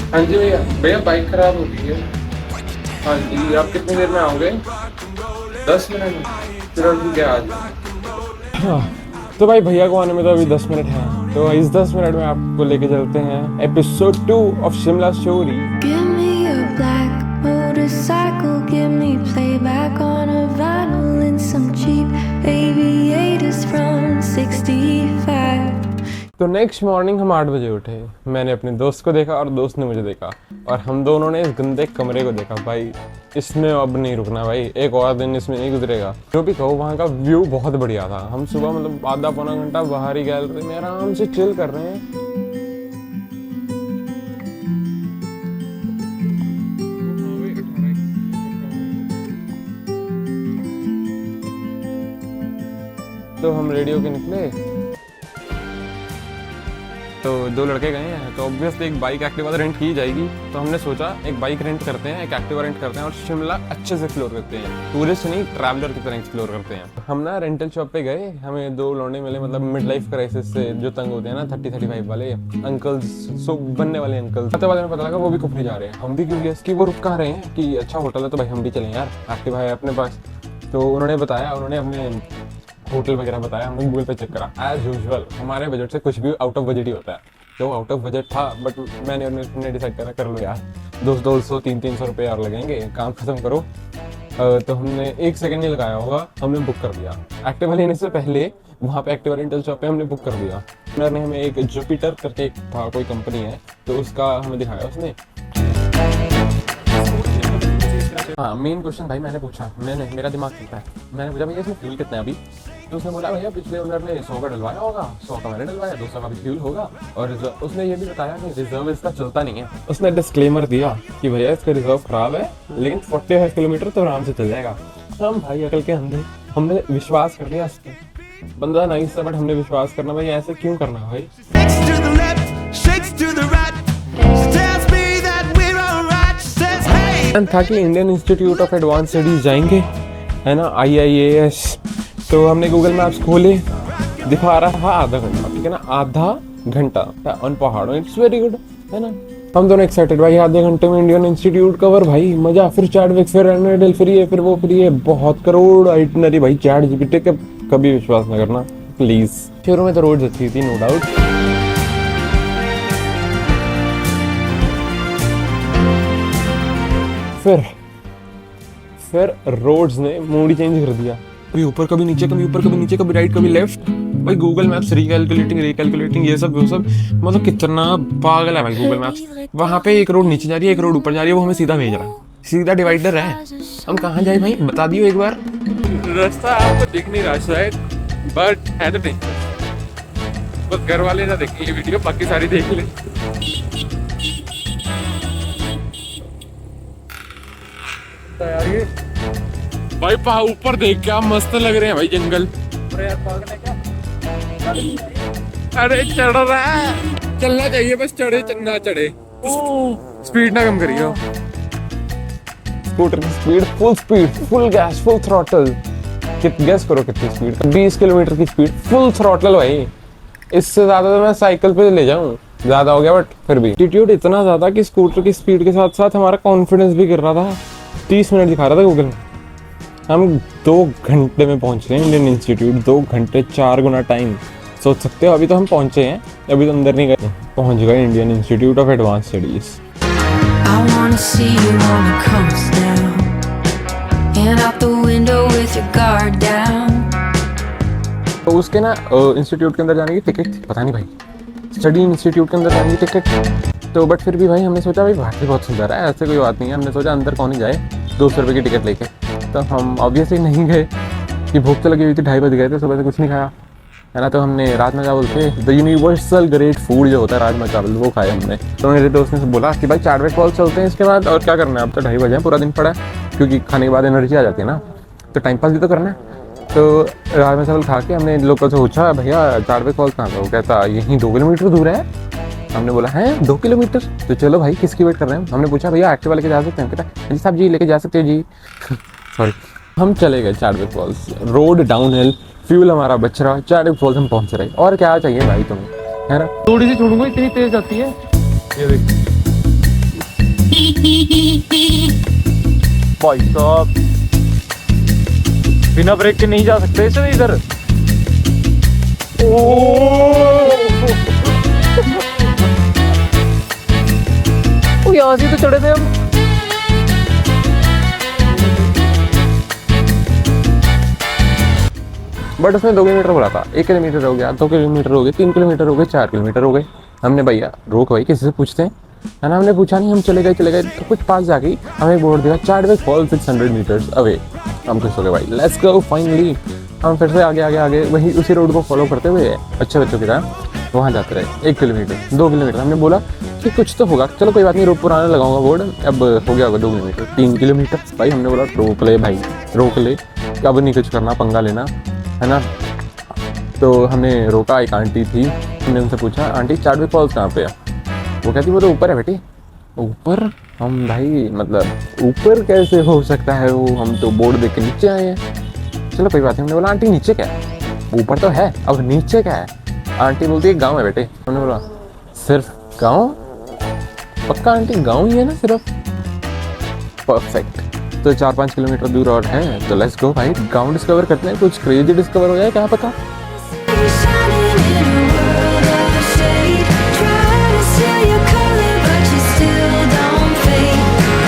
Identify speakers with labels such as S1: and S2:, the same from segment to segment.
S1: हाँ जी भैया, भैया बाइक खराब हो गई है। हाँ जी, आप कितनी देर में आओगे? 10 मिनट में? फिर अभी क्या आज?
S2: हाँ, तो भाई भैया को आने में तो अभी 10 मिनट है, तो इस 10 मिनट में आपको लेके चलते हैं episode 2 of Shimla story.
S3: Give me a black motorcycle, give me playback on a vinyl and some cheap aviators from 65.
S2: तो नेक्स्ट मॉर्निंग हम 8 बजे उठे। मैंने अपने दोस्त को देखा और दोस्त ने मुझे देखा, और हम दोनों ने इस गंदे कमरे को देखा। भाई इसमें अब नहीं रुकना भाई, एक और दिन इसमें नहीं गुजरेगा। जो भी कहो, वहाँ का व्यू बहुत बढ़िया था। हम सुबह मतलब आधा पौना घंटा बाहरी गैलरी में आराम से चिल कर रहे हैं। तो हम रेडी होके निकले, तो 2 लड़के गए हैं, तो ऑब्वियसली एक बाइक एक्टिवा तो रेंट की जाएगी। तो हमने सोचा एक बाइक रेंट करते हैं, एक एक्टिवा रेंट करते हैं और शिमला अच्छे से एक्सप्लोर करते हैं। टूरिस्ट नहीं, ट्रैवलर की तरह एक्सप्लोर करते हैं। हम ना रेंटल शॉप पे गए, हमें 2 लौंडे मिले, मतलब मिड लाइफ क्राइसिस से जो तंग होते हैं ना, 30-35 वाले अंकल्स, सो बनने वाले अंकल्स। आते वाले में पता लगा वो भी कुफरी जा रहे हैं। हम भी क्यूरियस कि वो रुक कहाँ रहे हैं, कि अच्छा होटल है तो भाई हम भी चलें यार, एक्टिवा है अपने पास। तो उन्होंने बताया, उन्होंने अपने होटल वगैरह बताया, हमने गूगल पे चेक करा। एज यूजुअल हमारे बजट से कुछ भी आउट ऑफ बजट ही होता है। तो आउट ऑफ बजट था, बट मैंने डिसाइड करा कर लो यार, 200-300 रुपये और लगेंगे, काम खत्म करो। तो हमने 1 सेकंड नहीं लगाया होगा, हमने बुक कर दिया। एक्टिवा लेने से पहले वहाँ पे एक्टिवा रेंटल शॉप पे हमने बुक कर दिया। उन्होंने हमें एक जुपिटर करके एक था, कोई कंपनी है, तो उसका हमें दिखाया उसने। हाँ, मेन क्वेश्चन भाई मैंने पूछा, मेरा दिमाग चलता है, मैंने पूछा भैया इसमें फ्यूल कितना है अभी। तो उसने बोला भैया पिछले ओनर ने 100 का डलवाया होगा, 100 का मैंने डलवाया, 200 का भी फ्यूल होगा। और उसने ये भी बताया कि रिजर्व इसका चलता नहीं है। उसने डिस्क्लेमर दिया कि भैया इसका रिजर्व खराब है, लेकिन 45 किलोमीटर तो आराम से चल जाएगा। हम भाई अकल के अंधे, हमने विश्वास कर लिया इस पे। बंदा नाइस था, बट हमने विश्वास करना, भाई ऐसे क्यों करना है भाई। था कि Indian institute of advance studies जाएंगे, है ना, IIAS। तो हमने गूगल मैप्स खोले, दिखा रहा था आधा घंटा, ठीक है ना, आधा घंटा ऑन पहाड़ों। इट्स वेरी गुड, है ना। हम दोनों एक्साइटेड भाई, आधे घंटे में इंडियन इंस्टीट्यूट कवर, भाई मजा। फिर चैडविक, फिर एनुअल फ्री है, फिर वो फ्री है, बहुत करोड़ आइटनरी भाई। ChatGPT के कभी विश्वास ना करना प्लीज। शुरू में तो रोड अच्छी थी, नो डाउट। फिर रोड्स ने मूड ही चेंज कर दिया। कभी ऊपर, कभी नीचे, कभी ऊपर, कभी नीचे, कभी राइट, कभी लेफ्ट। भाई गूगल मैप्स रिकैलकुलेटिंग ये सब मतलब कितना पागल है भाई गूगल मैप्स। वहाँ पे एक रोड नीचे जा रही है, एक रोड ऊपर जा रही है, वो हमें सीधा भेज रहा है। सीधा डिवाइडर है, हम कहाँ जाए भाई, बता दियो एक बार।
S1: रास्ता आपको दिख नहीं रहा शायद, बट है तो नहीं। बस घर वाले ना देखें ये वीडियो, बाकी सारी देख ले। यार ये भाई ऊपर देख, क्या मस्त लग रहे हैं भाई जंगल। अरे यार पागल है क्या? अरे चढ़ रहा है, चलना चाहिए, बस चढ़े ना चढ़े, स्पीड ना कम करियो।
S2: स्कूटर की speed full speed, full gas, full throttle. Gas करो कितनी स्पीड, 20 किलोमीटर की स्पीड, फुल थ्रॉटल भाई। इससे ज्यादा तो मैं साइकिल पे ले जाऊं, ज्यादा हो गया, बट फिर भी एटीट्यूड इतना ज्यादा कि स्कूटर की स्पीड के साथ साथ हमारा कॉन्फिडेंस भी गिर रहा था। 30 मिनट दिखा रहा था गूगल में। हम 2 घंटे में पहुंच रहे हैं इंडियन इंस्टीट्यूट। 2 घंटे 4 गुना टाइम, सोच सकते हो। अभी तो हम पहुंचे हैं, अभी तो अंदर नहीं गए, पहुंच गए Indian institute of advance studies.
S3: I wanna see you on the coast now, and out the window with your guard down.
S2: तो उसके ना इंस्टीट्यूट के अंदर जाने की टिकट थी, पता नहीं भाई, स्टडी इंस्टीट्यूट के अंदर जाने की टिकट। तो बट फिर भी भाई हमने सोचा भाई बाहर से बहुत सुंदर है, ऐसे कोई बात नहीं है। हमने सोचा अंदर कौन ही जाए 200 रुपये की टिकट लेके। तो हम ऑब्वियसली नहीं गए, कि भूख तो लगी हुई थी, 2:30 बज गए थे, सुबह से कुछ नहीं खाया, है ना। तो हमने राजमा चावल थे, द यूनिवर्सल ग्रेट फूड जो होता है राजमा चावल, वो खाए हमने। तो मेरे दोस्त ने बोला कि भाई चार्टवेक फॉल्स चलते हैं इसके बाद, और क्या करना है, अब तो 2:30 बजे पूरा दिन पड़ा है, क्योंकि खाने के बाद एनर्जी आ जाती है ना, तो टाइम पास भी तो करना है। तो राजमा चावल खा के हमने लोगों से पूछा भैया चार्टवेक फॉल्स कहाँ था, वो कहता यहीं 2 किलोमीटर दूर है। हमने बोला है 2 किलोमीटर, तो चलो भाई किसकी वेट कर रहे हैं। हमने पूछा भैया एक्टिवा लेके जा सकते हैं, कहता जी साहब जी लेके जा सकते हो जी। सॉरी। हम चले गए Chadwick Falls, road down hill, fuel हमारा बच रहा, चार्टवेक फॉल्स हम पहुंच रहे। और क्या चाहिए भाई तुम्हें, है ना। थोड़ी सी छोड़ूंगा, इतनी तेज आती है, ये देख।
S4: भाई साहब बिना ब्रेक के नहीं जा सकते इसे इधर। ओ यहाँ से तो चढ़े थे हम।
S2: बट उसने 2 किलोमीटर बोला था, 1 किलोमीटर हो गया, 2 किलोमीटर हो गए, 3 किलोमीटर हो गए, 4 किलोमीटर हो गए। हमने भैया रोक भाई किसी से पूछते हैं, है ना, हमने पूछा नहीं, हम चले गए तो कुछ पास जाके हमें बोर्ड दिखा चार्डविक फॉल 600 मीटर्स अवे। हम खुश हो गए भाई, लेट्स गो फाइनली। हम फिर से आगे वही उसी रोड को फॉलो करते हुए अच्छे बच्चों की तरह वहाँ जाते रहे। 1 किलोमीटर 2 किलोमीटर हमने बोला कि कुछ तो होगा, चलो कोई बात नहीं, रोक पुराना लगाऊंगा बोर्ड। अब हो गया होगा 2 किलोमीटर 3 किलोमीटर भाई। हमने बोला रोक ले भाई, रोक ले, अब नहीं कुछ करना, पंगा लेना, है ना। तो हमने रोका, एक आंटी थी, हमने उनसे पूछा आंटी चार्डविक फॉल्स कहाँ पे है? वो कहती वो तो ऊपर है बेटी। ऊपर? हम भाई मतलब ऊपर कैसे हो सकता है वो, हम तो बोर्ड देख के नीचे आए हैं। चलो कोई बात नहीं। हमने बोला आंटी नीचे क्या है? ऊपर तो है, अब नीचे क्या है? आंटी बोलती है गाँव है बेटे। हमने बोला सिर्फ गाँव? पक्का आंटी गाँव ही है ना सिर्फ? परफेक्ट। तो 4-5 किलोमीटर दूर और है, तो लेट्स गो भाई, गाँव डिस्कवर करते हैं, कुछ क्रेजी डिस्कवर हो जाए, क्या पता।
S3: Shining in a world of shade. Try to steal your color, but you still don't fade.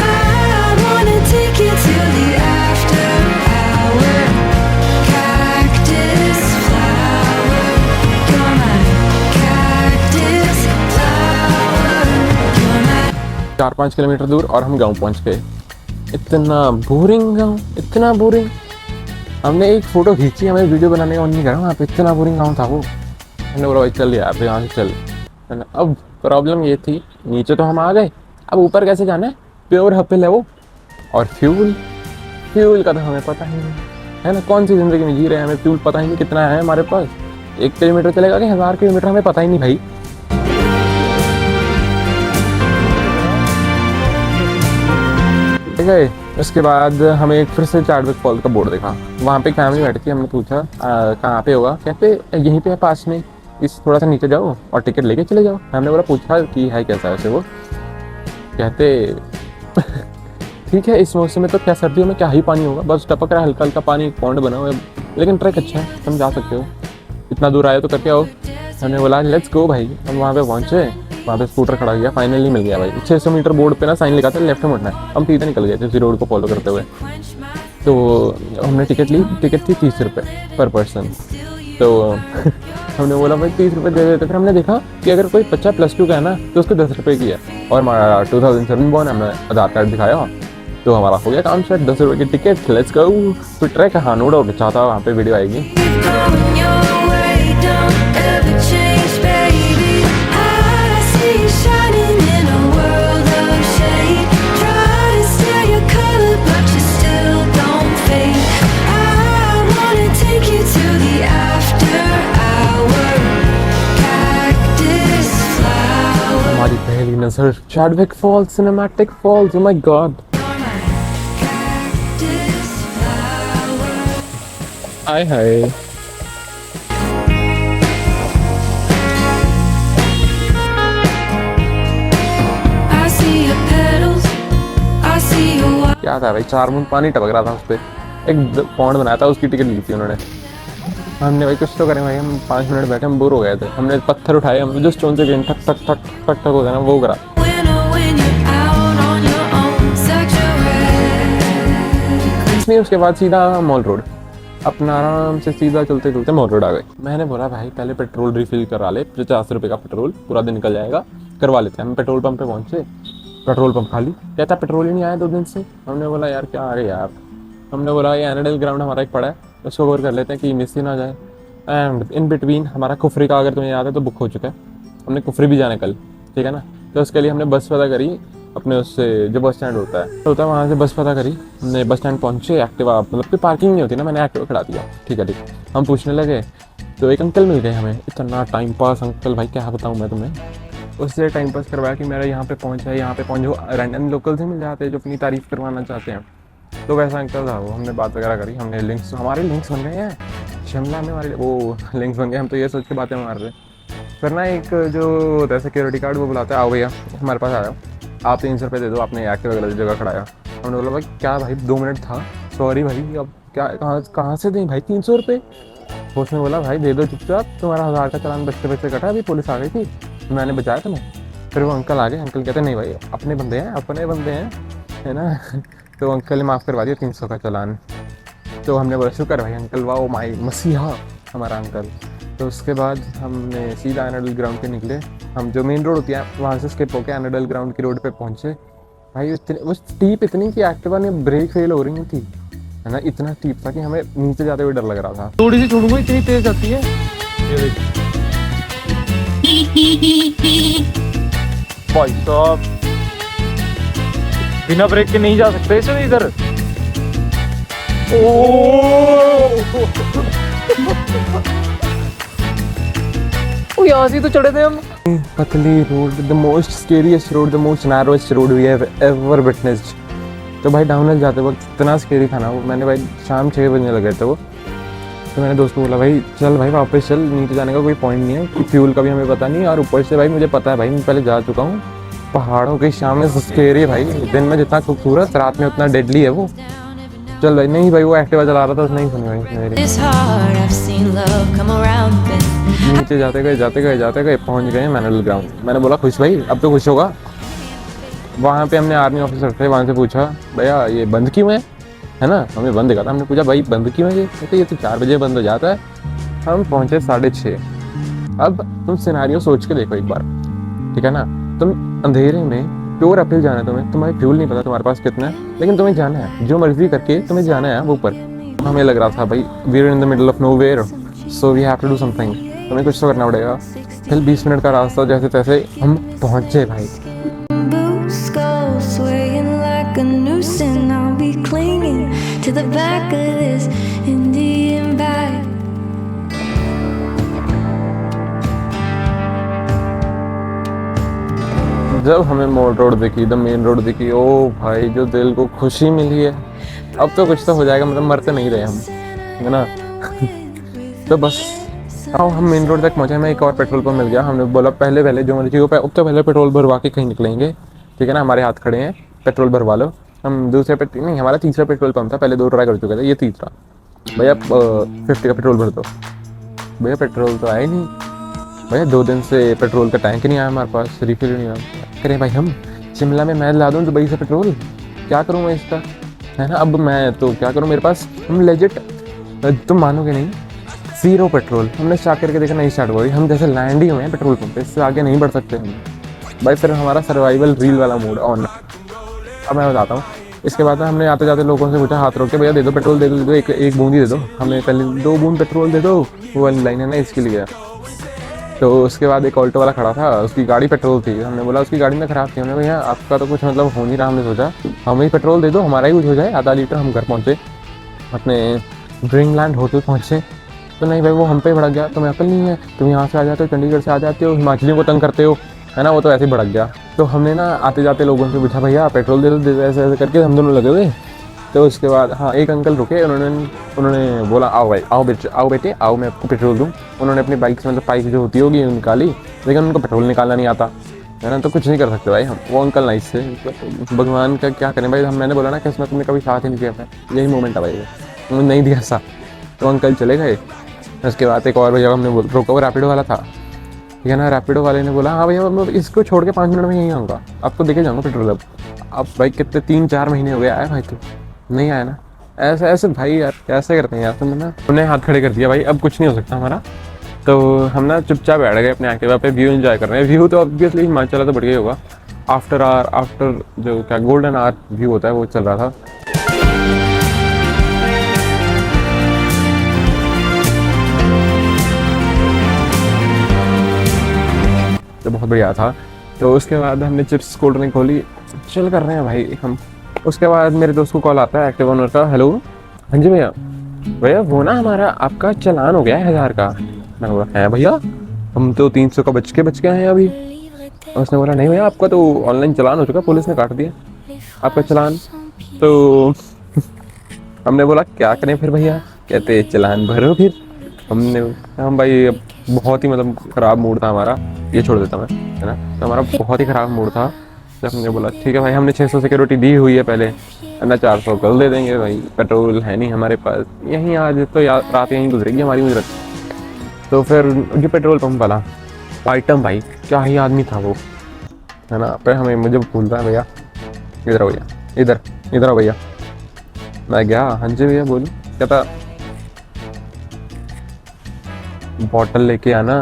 S3: I wanna take you to the after hour. Cactus flower, you're my cactus flower. You're my
S2: 4-5 kilometre दूर और हम गाँव पहुँच गए। इतना boring गाँव, इतना boring. हमने एक फ़ोटो खींची, हमें वीडियो बनाने का मन नहीं करा, वहाँ पे इतना बोरिंग गाँव था वो। हमने बोला भाई चल यार यहाँ से चल, है ना। अब प्रॉब्लम ये थी, नीचे तो हम आ गए, अब ऊपर कैसे जाना है? प्योर हपिल है वो, और फ्यूल का तो हमें पता ही नहीं, है ना। कौन सी ज़िंदगी में जी रहे हैं, हमें फ्यूल पता ही नहीं कितना है हमारे पास। 1 किलोमीटर चलेगा कि 1000 किलोमीटर हमें पता ही नहीं भाई। ठीक है, उसके बाद हमें फिर से चार्डविक फॉल का बोर्ड देखा, वहाँ पे एक फैमिली बैठी थी। हमने पूछा कहाँ पे होगा? कहते यहीं पे है पास में, इस थोड़ा सा नीचे जाओ और टिकट लेके चले जाओ। हमने बोला पूछा कि है कैसा वैसे वो? कहते ठीक है, इस मौसम में तो क्या, सर्दियों में क्या ही पानी होगा, बस टपक रहा है हल्का हल्का पानी, पॉन्ड बना हुआ है, लेकिन ट्रैक अच्छा है, तुम जा सकते हो, इतना दूर आए तो करके आओ। हमने बोला लेट्स गो भाई। हम वहाँ पे पहुँचे, वहाँ पे स्कूटर खड़ा किया, फाइनली मिल गया भाई। 600 मीटर बोर्ड पे ना साइन लिखा था लेफ्ट में मुड़ना है, हम सीधे निकल गए थे उसी रोड को फॉलो करते हुए। तो हमने टिकट ली, टिकट थी 30 रुपये पर पर्सन। तो हमने बोला भाई 30 रुपये दे देते। फिर हमने देखा कि अगर कोई बच्चा +2 का है ना तो उसको 10 रुपये की है, और हमारा 2007 बॉर्न, हमने आधार कार्ड दिखाया तो हमारा हो गया काम सेट, 10 रुपये की टिकट, लेट्स गो। फिर ट्रैक हाँ नो डाउट अच्छा था, वहाँ पे वीडियो आएगी।
S3: going your way, don't ever change, baby. I see you shining in a world of shade. Try to steal your color, but you still don't fade. I wanna take you to the after hour. Cactus flower.
S2: हमारी पहली नजर Chadwick Falls, cinematic falls, oh my God.
S3: Cactus flower.
S2: Hi hi.
S3: I see your petals. I see your wild.
S2: क्या था भाई, 4 बूंद पानी टपक रहा था उस पर, एक पॉन्ड बनाया था, उसकी टिकट ली थी उन्होंने। हमने भाई कुछ तो करें भाई, हम 5 मिनट बैठे, हम बोर हो गए थे। हमने पत्थर उठाए, हम जो स्टोन से गेम ठक ठक ठक ठक ठक होता है ना वो करा।
S3: Winner when you're out on your own, such a wreck.
S2: इसलिए उसके बाद सीधा मॉल रोड, अपना आराम से सीधा चलते चलते मॉल रोड आ गए। मैंने बोला भाई पहले पेट्रोल रिफिल करा ले, 50 रुपये का पेट्रोल, पूरा दिन निकल जाएगा, करवा लेते हैं। हम पेट्रोल पंप पे पहुंचे, पेट्रोल पंप खाली, कहता पेट्रोल ही नहीं आया 2 दिन से। हमने बोला यार क्या आ गए यार। हमने बोला ये एनएडएल ग्राउंड हमारा एक पड़ा है, उसको कवर कर लेते हैं कि मिस ही ना जाए। एंड इन बिटवीन हमारा कुफरी का, अगर तुम्हें याद है तो बुक हो चुका है, हमने कुफरी भी जाना कल, ठीक है ना। तो उसके लिए हमने बस पता करी अपने उससे, जो बस स्टैंड होता है वहाँ से बस पता करी। हमने बस स्टैंड पहुँचे, एक्टिवा मतलब कि पार्किंग नहीं होती ना, मैंने एक्टिवा खड़ा दिया, ठीक है ठीक। हम पूछने लगे तो एक अंकल मिल गए हमें, इतना टाइम पास अंकल भाई क्या बताऊँ मैं तुम्हें। उससे टाइम पास करवाया कि मेरा यहाँ पे पहुँचा, यहाँ पे पहुँच, जो रैंडम लोकल से मिल जाते हैं जो अपनी तारीफ़ करवाना चाहते हैं, तो वैसा अंकल था वो। हमने बात वगैरह करी, हमने लिंक्स, हमारे लिंक्स बन गए हैं शिमला में, हमारे वो लिंक्स बन गए। हम तो ये सोच के बातें मार रहे। फिर ना एक जो होता है सिक्योरिटी गार्ड, वो बुलाता है आओ भैया हमारे पास आ जाओ। आप 300 रुपये दे दो, आपने एक्टिवा गलत जगह खड़ाया। हमने बोला भाई क्या भाई 2 मिनट था, सॉरी भाई, अब क्या कहाँ से दें भाई 300 रुपये। उसने बोला भाई दे दो चुपचाप, तुम्हारा 1000 का चालान बचते बचते कटा, अभी पुलिस आ गई थी, मैंने बचाया तुम्हें। फिर वो अंकल आ गए, अंकल कहते नहीं भाई अपने बंदे हैं, है ना। तो अंकल ने माफ़ करवा दिया 300 का चालान। तो हमने बोला शुक्र भाई अंकल, वाह माई मसीहा हमारा अंकल। तो उसके बाद हमने सीधा एनाडल ग्राउंड पे निकले। हम जो मेन रोड होती है वहाँ से स्किप होकर एनाडल ग्राउंड की रोड पे पहुँचे। भाई वो स्टीप इतनी कि एक्टिवा ने ब्रेक फेल हो रही थी, है ना, इतना स्टीप था कि हमें नीचे जाते हुए डर लग रहा था।
S4: थोड़ी सी छोड़ूंगा, इतनी तेज आती है। ये देख भाई साहब, बिना ब्रेक के नहीं जा सकते इसमें इधर। ओ यहाँ से तो चढ़े थे हम।
S2: पतली road, the most scariest road, the most narrowest road we have ever witnessed. तो भाई डाउनहिल जाते वक्त इतना स्केरी था ना वो। मैंने भाई शाम 6 बजने लगे थे वो, तो मैंने दोस्त को बोला भाई चल भाई वापस चल, नीचे जाने का कोई पॉइंट नहीं है कि फ्यूल का भी हमें पता नहीं, और ऊपर से भाई मुझे पता है भाई मैं पहले जा चुका हूँ। पहाड़ों की शाम में स्केरी भाई, दिन में जितना खूबसूरत रात में उतना डेडली है वो। चल भाई, नहीं भाई वो एक्टिवा चला रहा था, उसने नहीं सुनी भाई मेरी।
S3: It's hard, I've seen love come around but
S2: नीचे जाते गए पहुँच गए मैनुअल ग्राउंड। मैंने बोला खुश भाई अब तो खुश होगा। वहाँ पे हमने आर्मी ऑफिसर थे, वहाँ से पूछा भैया ये बंद क्यों है ना, हमें बंद कहा था। हमने पूछा भाई बंद क्यों है ये तो 4 बजे बंद हो जाता है। हम पहुँचे 6:30। अब तुम सिनेरियो सोच के देखो एक बार, ठीक है ना, तुम अंधेरे में प्योर अपहिल जाना है तुम्हें, तुम्हारे फ्यूल नहीं पता तुम्हारे पास कितना है, लेकिन तुम्हें जाना है, जो मर्जी करके तुम्हें जाना है वो ऊपर। हमें लग रहा था भाई we are in the middle of nowhere, so we have to do something, तुम्हें कुछ तो करना पड़ेगा। फिर 20 मिनट का रास्ता जैसे तैसे हम पहुँचे भाई।
S3: boots go swaying like a noose and I'll be clinging to the back of this Indian bag.
S2: जब हमें मोड़ रोड दिखी, द मेन रोड दिखी, ओ भाई जो दिल को खुशी मिली है, अब तो कुछ तो हो जाएगा, मतलब मरते नहीं रहे हम, है ना। तो बस अब हम मेन रोड तक पहुंचे, हमें एक और पेट्रोल पंप मिल गया। हमने बोला पहले जो मर्जी हो, अब तो पहले पेट्रोल भरवा के कहीं निकलेंगे, ठीक है ना, हमारे हाथ खड़े हैं, पेट्रोल भरवा लो। हम दूसरे नहीं, हमारा तीसरा पेट्रोल पंप था, पहले 2 ट्राई कर चुके थे, ये तीसरा। भैया 50 का पेट्रोल भर दो। भैया पेट्रोल तो आया ही नहीं भैया, 2 दिन से पेट्रोल का टैंक नहीं आया हमारे पास, रिफिल नहीं आया। करें भाई हम शिमला में मैं ला दूँ दुबई से पेट्रोल, क्या करूँ मैं इसका, है ना। अब मैं तो क्या करूँ, मेरे पास हम लेजिट, तुम मानोगे नहीं, 0 पेट्रोल। हमने स्टार्ट करके देखा, नहीं स्टार्ट हुआ। हम जैसे लैंड ही हुए हैं पेट्रोल पंप पे, इससे आगे नहीं बढ़ सकते हम भाई। फिर हमारा सर्वाइवल रील वाला मोड ऑन। अब मैं बताता हूँ। इसके बाद हमने आते जाते लोगों से पूछा, हाथ रोक के, भैया दे दो पेट्रोल, दे दो, एक बूंद ही दे दो हमें, पहले 2 बूंद पेट्रोल दे दो, वो वाली लाइन है ना, इसके लिए। तो उसके बाद एक ऑल्टो वाला खड़ा था, उसकी गाड़ी पेट्रोल थी। हमने बोला उसकी गाड़ी में ख़राब थी, हमने भैया आपका तो कुछ मतलब हो नहीं रहा, हमने सोचा हमें ही पेट्रोल दे दो, हमारा ही कुछ हो जाए, आधा लीटर। हम घर पहुँचे, अपने ड्रीमलैंड होटल पहुँचे, तो नहीं भाई वो हम पे भड़क गया, तुम्हें अकल नहीं है, तुम यहाँ से आ जाते हो, चंडीगढ़ से आ जाते हो, हिमाचलियों को तंग करते हो, है ना, वो तो ऐसे ही भड़क गया। तो हमने ना आते जाते लोगों से पूछा, भैया पेट्रोल दे दो, ऐसे ऐसे करके हम दोनों लगे हुए। तो उसके बाद हाँ एक अंकल रुके, उन्होंने बोला आओ भाई, आओ बेटे आओ, मैं आपको पेट्रोल दूँ। उन्होंने अपनी बाइक से मतलब पाइप जो होती होगी निकाली, लेकिन उनको पेट्रोल निकालना नहीं आता, है ना, तो कुछ नहीं कर सकते भाई हम। वो अंकल नाइस थे, भगवान का क्या करें भाई। मैंने बोला ना कि इसमें तुमने कभी साथ ही नहीं दिया था, यही मोमेंट है भाई, उन्होंने नहीं दिया साथ, तो अंकल चले गए। उसके बाद एक और भैया हमने रोका, वो रैपिडो वाला था, ठीक है ना। रैपिडो वाले ने बोला हाँ भैया मैं इसको छोड़ के 5 मिनट में यहीं आऊँगा, आपको देखे जाऊँगा पेट्रोल। अब भाई कितने 3-4 महीने हो गए, आया भाई तो नहीं आया ना। ऐसे भाई यार कैसे करते हैं यार तुम ना। उन्हें हाथ खड़े कर दिया भाई, अब कुछ नहीं हो सकता हमारा। तो हम ना चुपचाप बैठ गए अपने एक्टिवा पे, व्यू एंजॉय कर रहे हैं। व्यू तो ऑब्वियसली हिमाचल तो बढ़िया होगा। आफ्टर जो क्या गोल्डन आवर व्यू होता है वो चल रहा था। तो बहुत बढ़िया था। तो उसके बाद हमने चिप्स कोल्ड ड्रिंक खोली, चल कर रहे हैं भाई हम। उसके बाद मेरे दोस्त को कॉल आता है एक्टिवा ओनर का, हेलो हाँ जी भैया वो ना हमारा आपका चालान हो गया है 1000 का। मैंने बोला है भैया हम तो 300 का बच के हैं अभी। उसने बोला नहीं भैया आपका तो ऑनलाइन चालान हो चुका, पुलिस ने काट दिया आपका चालान। तो हमने बोला क्या करें फिर भैया, कहते चालान भरो फिर। हम भाई बहुत ही मतलब ख़राब मूड था हमारा, ये छोड़ देता मैं, है ना। तो हमारा बहुत ही ख़राब मूड था, जब हमने बोला ठीक है भाई, हमने 600 सिक्योरिटी दी हुई है पहले, ना 400 कल दे देंगे भाई, पेट्रोल है नहीं हमारे पास, यहीं आज तो रात यहीं गुजरेगी हमारी मुजरत। तो फिर जो पेट्रोल पंप वाला आइटम भाई, क्या ही आदमी था वो, है ना। फिर हमें मुझे बोल रहा है भैया इधर आओ भैया, इधर आओ भैया। मैं गया, हाँ जी भैया बोलो। कहता बॉटल लेके आना।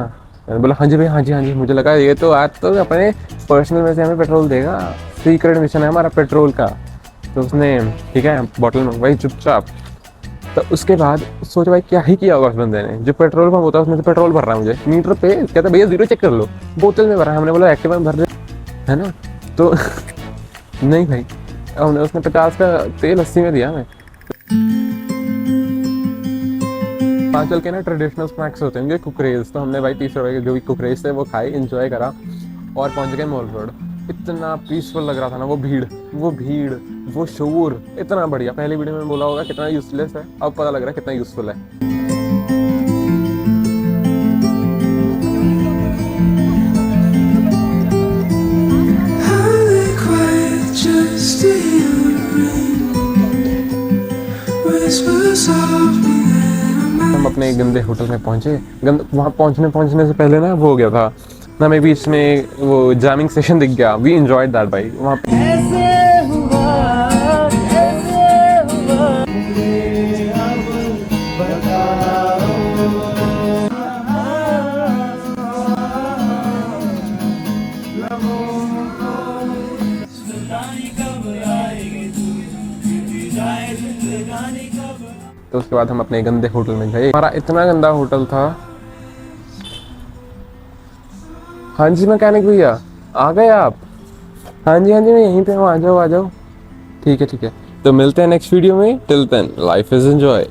S2: मैंने बोला हाँ जी भैया, हाँ जी। मुझे लगा ये तो आज तो अपने पर्सनल में से हमें पेट्रोल देगा, सीक्रेट मिशन है हमारा पेट्रोल का। तो उसने ठीक है बॉटल मंगवाई चुपचाप। तो उसके बाद सोच भाई क्या ही किया होगा उस बंदे ने, जो पेट्रोल पंप होता है उसमें से पेट्रोल भर रहा है मुझे मीटर पे, कहता भैया 0 चेक कर लो, बोतल में भरा है। हमने बोला एक्टिवा में भर दे, है ना। तो नहीं भाई, हमने उसने 50 का तेल 80 में दिया हमें। हिमाचल के ना ट्रेडिशनल स्नैक्स होते हैं कुकरेज, तो हमने भाई 30 रुपए के जो भी कुकरेज थे वो खाए, एंजॉय करा और पहुंच गए मॉल रोड। इतना पीसफुल लग रहा था ना, वो भीड़ वो शोर इतना बढ़िया। पहले वीडियो में बोला होगा कितना यूजलेस है, अब पता लग रहा है कितना यूजफुल है। हम अपने गंदे होटल में पहुंचे। वहाँ पहुंचने से पहले ना वो हो गया था ना, हमें बीच में वो जैमिंग सेशन दिख गया। वी एंजॉयड दैट भाई वहाँ पे। तो उसके बाद हम अपने गंदे होटल में गए। हमारा इतना गंदा होटल था। हाँ जी मैकेनिक भैया आ गए आप? हाँ जी मैं यहीं पे हूँ, आ जाओ। ठीक है। तो मिलते हैं नेक्स्ट वीडियो में। Till then life is enjoy.